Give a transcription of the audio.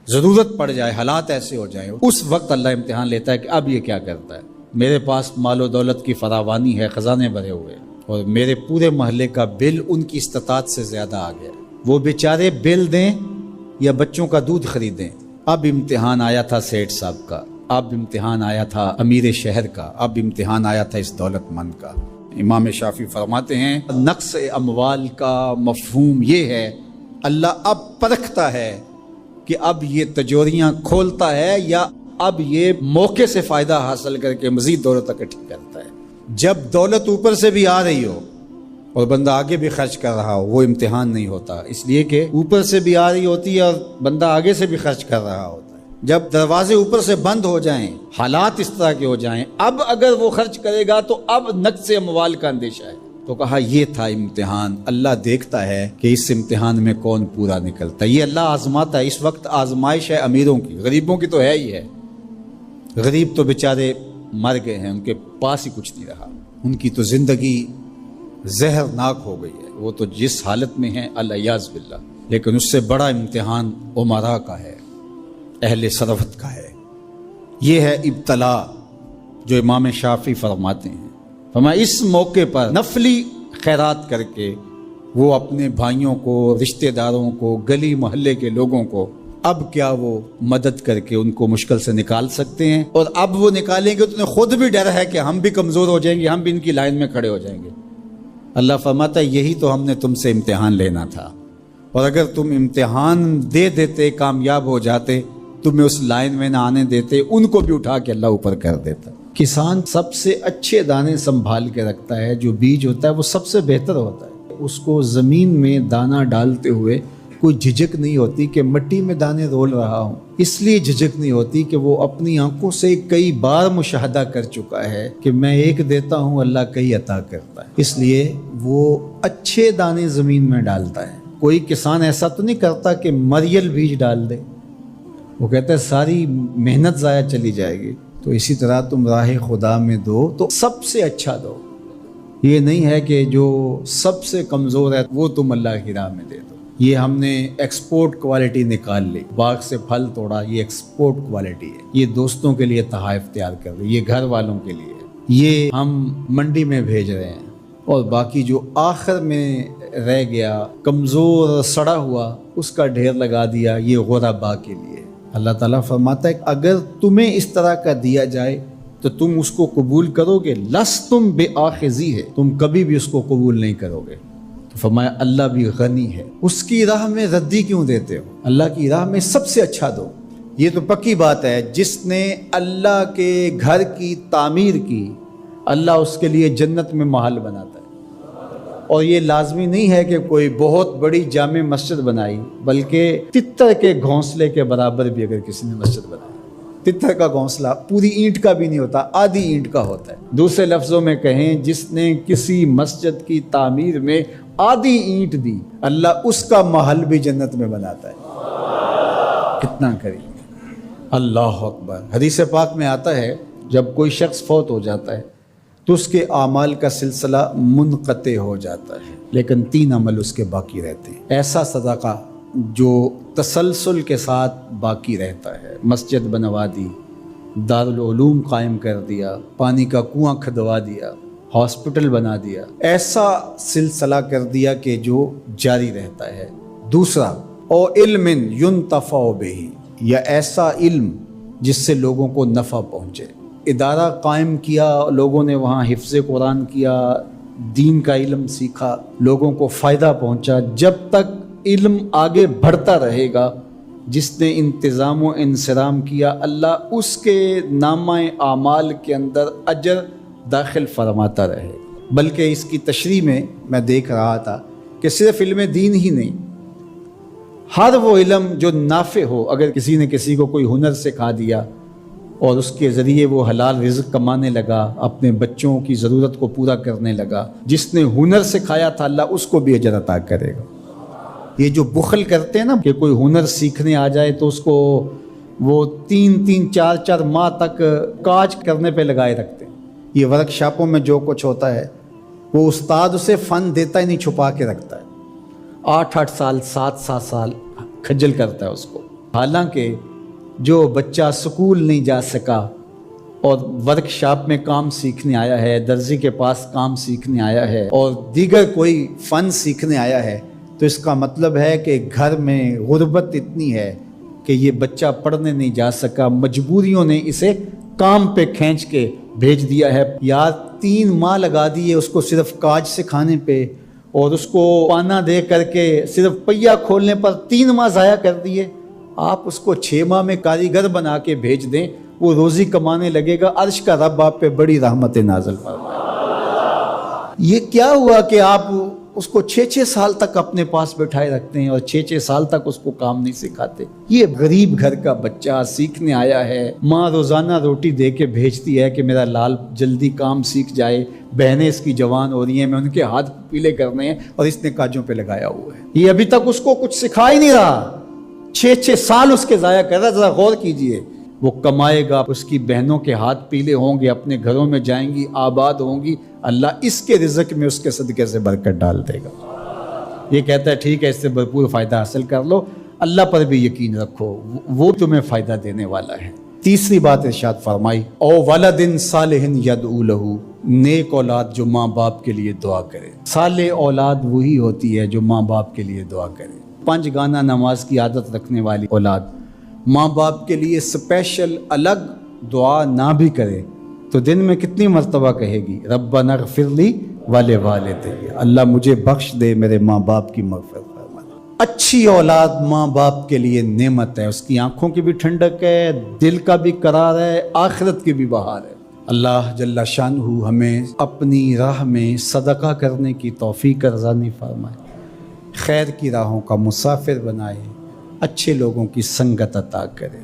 ضرورت پڑ جائے، حالات ایسے ہو جائیں، اس وقت اللہ امتحان لیتا ہے کہ اب یہ کیا کرتا ہے۔ میرے پاس مال و دولت کی فراوانی ہے، خزانے بھرے ہوئے، اور میرے پورے محلے کا بل ان کی استطاعت سے زیادہ آ گیا، وہ بیچارے بل دیں یا بچوں کا دودھ خریدیں۔ اب امتحان آیا تھا سیٹھ صاحب کا، اب امتحان آیا تھا امیر شہر کا، اب امتحان آیا تھا اس دولت مند کا۔ امام شافعی فرماتے ہیں نقص اموال کا مفہوم یہ ہے، اللہ اب پرکھتا ہے کہ اب یہ تجوریاں کھولتا ہے یا اب یہ موقع سے فائدہ حاصل کر کے مزید دولت اکٹھی کرتا ہے۔ جب دولت اوپر سے بھی آ رہی ہو اور بندہ آگے بھی خرچ کر رہا ہو، وہ امتحان نہیں ہوتا، اس لیے کہ اوپر سے بھی آ رہی ہوتی ہے اور بندہ آگے سے بھی خرچ کر رہا ہوتا ہے۔ جب دروازے اوپر سے بند ہو جائیں، حالات اس طرح کے ہو جائیں، اب اگر وہ خرچ کرے گا تو اب نقص اموال کا اندیشہ ہے۔ تو کہا یہ تھا امتحان، اللہ دیکھتا ہے کہ اس امتحان میں کون پورا نکلتا ہے، یہ اللہ آزماتا ہے۔ اس وقت آزمائش ہے امیروں کی، غریبوں کی تو ہے ہی ہے۔ غریب تو بیچارے مر گئے ہیں، ان کے پاس ہی کچھ نہیں رہا، ان کی تو زندگی زہرناک ہو گئی ہے، وہ تو جس حالت میں ہیں الیاذ باللہ۔ لیکن اس سے بڑا امتحان عمراء کا ہے، اہل ثروت کا ہے۔ یہ ہے ابتلا جو امام شافعی فرماتے ہیں۔ فرمایا اس موقع پر نفلی خیرات کر کے وہ اپنے بھائیوں کو، رشتہ داروں کو، گلی محلے کے لوگوں کو اب کیا وہ مدد کر کے ان کو مشکل سے نکال سکتے ہیں، اور اب وہ نکالیں گے تو انہیں خود بھی ڈر ہے کہ ہم بھی کمزور ہو جائیں گے، ہم بھی ان کی لائن میں کھڑے ہو جائیں گے۔ اللہ فرماتا ہے یہی تو ہم نے تم سے امتحان لینا تھا، اور اگر تم امتحان دے دیتے، کامیاب ہو جاتے، تمہیں اس لائن میں نہ آنے دیتے، ان کو بھی اٹھا کے اللہ اوپر کر دیتا۔ کسان سب سے اچھے دانے سنبھال کے رکھتا ہے، جو بیج ہوتا ہے وہ سب سے بہتر ہوتا ہے، اس کو زمین میں دانہ ڈالتے ہوئے کوئی جھجک نہیں ہوتی کہ مٹی میں دانے رول رہا ہوں، اس لیے جھجک نہیں ہوتی کہ وہ اپنی آنکھوں سے کئی بار مشاہدہ کر چکا ہے کہ میں ایک دیتا ہوں، اللہ کئی عطا کرتا ہے، اس لیے وہ اچھے دانے زمین میں ڈالتا ہے۔ کوئی کسان ایسا تو نہیں کرتا کہ مریل بیج ڈال دے، وہ کہتا ہے ساری محنت ضائع چلی جائے گی۔ تو اسی طرح تم راہ خدا میں دو تو سب سے اچھا دو، یہ نہیں ہے کہ جو سب سے کمزور ہے وہ تم اللہ کی راہ میں دے دو۔ یہ ہم نے ایکسپورٹ کوالٹی نکال لی، باغ سے پھل توڑا، یہ ایکسپورٹ کوالٹی ہے، یہ دوستوں کے لیے تحائف تیار کر رہے، یہ گھر والوں کے لیے، یہ ہم منڈی میں بھیج رہے ہیں، اور باقی جو آخر میں رہ گیا کمزور سڑا ہوا اس کا ڈھیر لگا دیا، یہ غربا کے لیے۔ اللہ تعالیٰ فرماتا ہے کہ اگر تمہیں اس طرح کا دیا جائے تو تم اس کو قبول کرو گے، لستم بآخذی ہے، تم کبھی بھی اس کو قبول نہیں کرو گے۔ تو فرمایا اللہ بھی غنی ہے، اس کی راہ میں ردی کیوں دیتے ہو؟ اللہ کی راہ میں سب سے اچھا دو۔ یہ تو پکی بات ہے، جس نے اللہ کے گھر کی تعمیر کی، اللہ اس کے لیے جنت میں محل بناتا ہے۔ اور یہ لازمی نہیں ہے کہ کوئی بہت بڑی جامع مسجد بنائی، بلکہ تتر کے گھونسلے کے برابر بھی اگر کسی نے مسجد بنائی، تتر کا گھونسلہ پوری اینٹ کا بھی نہیں ہوتا، آدھی اینٹ کا ہوتا ہے۔ دوسرے لفظوں میں کہیں، جس نے کسی مسجد کی تعمیر میں آدھی اینٹ دی، اللہ اس کا محل بھی جنت میں بناتا ہے۔ کتنا کریم ہے، اللہ اکبر۔ حدیث پاک میں آتا ہے جب کوئی شخص فوت ہو جاتا ہے تو اس کے اعمال کا سلسلہ منقطع ہو جاتا ہے، لیکن 3 عمل اس کے باقی رہتے ہیں۔ ایسا صدقہ جو تسلسل کے ساتھ باقی رہتا ہے، مسجد بنوا دی، دارالعلوم قائم کر دیا، پانی کا کنواں کھدوا دیا، ہاسپٹل بنا دیا، ایسا سلسلہ کر دیا کہ جو جاری رہتا ہے۔ دوسرا، او علم ينتفع بہ، یا ایسا علم جس سے لوگوں کو نفع پہنچے، ادارہ قائم کیا، لوگوں نے وہاں حفظ قرآن کیا، دین کا علم سیکھا، لوگوں کو فائدہ پہنچا۔ جب تک علم آگے بڑھتا رہے گا، جس نے انتظام و انصرام کیا، اللہ اس کے نامہ اعمال کے اندر اجر داخل فرماتا رہے۔ بلکہ اس کی تشریح میں دیکھ رہا تھا کہ صرف علم دین ہی نہیں، ہر وہ علم جو نافع ہو، اگر کسی نے کسی کو کوئی ہنر سکھا دیا اور اس کے ذریعے وہ حلال رزق کمانے لگا، اپنے بچوں کی ضرورت کو پورا کرنے لگا، جس نے ہنر سکھایا تھا اللہ اس کو بھی اجر عطا کرے گا۔ یہ جو بخل کرتے ہیں نا کہ کوئی ہنر سیکھنے آ جائے تو اس کو وہ 3 4 ماہ تک کاج کرنے پہ لگائے رکھتے ہیں۔ یہ ورک شاپوں میں جو کچھ ہوتا ہے، وہ استاد اسے فن دیتا ہی نہیں، چھپا کے رکھتا ہے، 8 سال 7 سال کھجل کرتا ہے اس کو۔ حالانکہ جو بچہ سکول نہیں جا سکا اور ورک شاپ میں کام سیکھنے آیا ہے، درزی کے پاس کام سیکھنے آیا ہے اور دیگر کوئی فن سیکھنے آیا ہے، تو اس کا مطلب ہے کہ گھر میں غربت اتنی ہے کہ یہ بچہ پڑھنے نہیں جا سکا، مجبوریوں نے اسے کام پہ کھینچ کے بھیج دیا ہے۔ یار 3 ماہ لگا دیے اس کو صرف کاج سکھانے پہ، اور اس کو پانا دے کر کے صرف پہیا کھولنے پر 3 ماہ ضائع کر دیے۔ آپ اس کو 6 ماہ میں کاریگر بنا کے بھیج دیں، وہ روزی کمانے لگے گا، عرش کا رب آپ پہ بڑی رحمت نازل فرمائے۔ یہ کیا ہوا کہ آپ اس کو 6 سال تک اپنے پاس بٹھائے رکھتے ہیں اور 6 سال تک اس کو کام نہیں سکھاتے؟ یہ غریب گھر کا بچہ سیکھنے آیا ہے، ماں روزانہ روٹی دے کے بھیجتی ہے کہ میرا لال جلدی کام سیکھ جائے، بہنیں اس کی جوان ہو رہی ہیں، میں ان کے ہاتھ پیلے کرنے ہیں، اور اس نے کاجوں پہ لگایا ہوا ہے۔ یہ ابھی تک اس کو کچھ سکھا ہی نہیں رہا، 6 سال اس کے ضائع کر رہا ہے۔ ذرا غور کیجئے، وہ کمائے گا، اس کی بہنوں کے ہاتھ پیلے ہوں گے، اپنے گھروں میں جائیں گی، آباد ہوں گی، اللہ اس کے رزق میں اس کے صدقے سے برکت ڈال دے گا۔ یہ کہتا ہے ٹھیک ہے، اس سے بھرپور فائدہ حاصل کر لو، اللہ پر بھی یقین رکھو، وہ تمہیں فائدہ دینے والا ہے۔ تیسری بات ارشاد فرمائی، او ولد صالح یدعو لہ، نیک اولاد جو ماں باپ کے لیے دعا کرے۔ صالح اولاد وہی ہوتی ہے جو ماں باپ کے لیے دعا کرے۔ 5 گانا نماز کی عادت رکھنے والی اولاد ماں باپ کے لیے اسپیشل الگ دعا نہ بھی کرے تو دن میں کتنی مرتبہ کہے گی، ربنا اغفر لی ولوالدی، اللہ مجھے بخش دے، میرے ماں باپ کی مغفرت فرما۔ اچھی اولاد ماں باپ کے لیے نعمت ہے، اس کی آنکھوں کی بھی ٹھنڈک ہے، دل کا بھی قرار ہے، آخرت کی بھی بہار ہے۔ اللہ جل شانہ ہمیں اپنی راہ میں صدقہ کرنے کی توفیق رضانی فرمائے، خیر کی راہوں کا مسافر بنائے، اچھے لوگوں کی سنگت عطا کرے۔